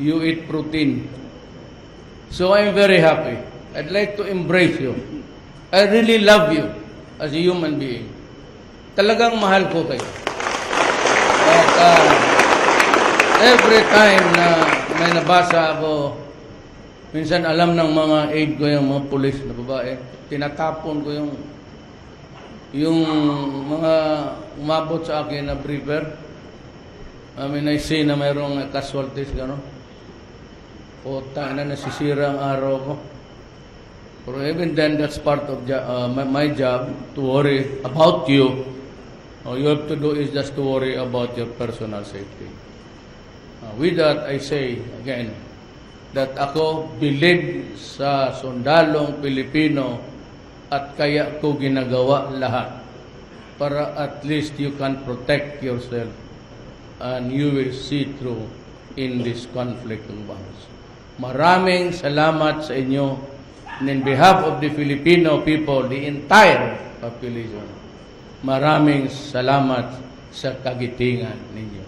you eat protein. So I'm very happy. I'd like to embrace you. I really love you as a human being. Talagang mahal ko kayo. At every time na may nabasa ako, minsan alam ng mga aide ko, yung mga pulis na babae, tinatapon ko yung mga umabot sa akin na briefer. I mean, I see na mayroong casualties, gano'n. Puta na, nasisira ang araw ko. Pero even then, that's part of my job, to worry about you. All you have to do is just to worry about your personal safety. With that, I say, again, that ako believe sa sundalong Pilipino at kaya ko ginagawa lahat para at least you can protect yourself and you will see through in this conflict ng bangs. Maraming salamat sa inyo. And in behalf of the Filipino people, the entire population, maraming salamat sa kagitingan ninyo.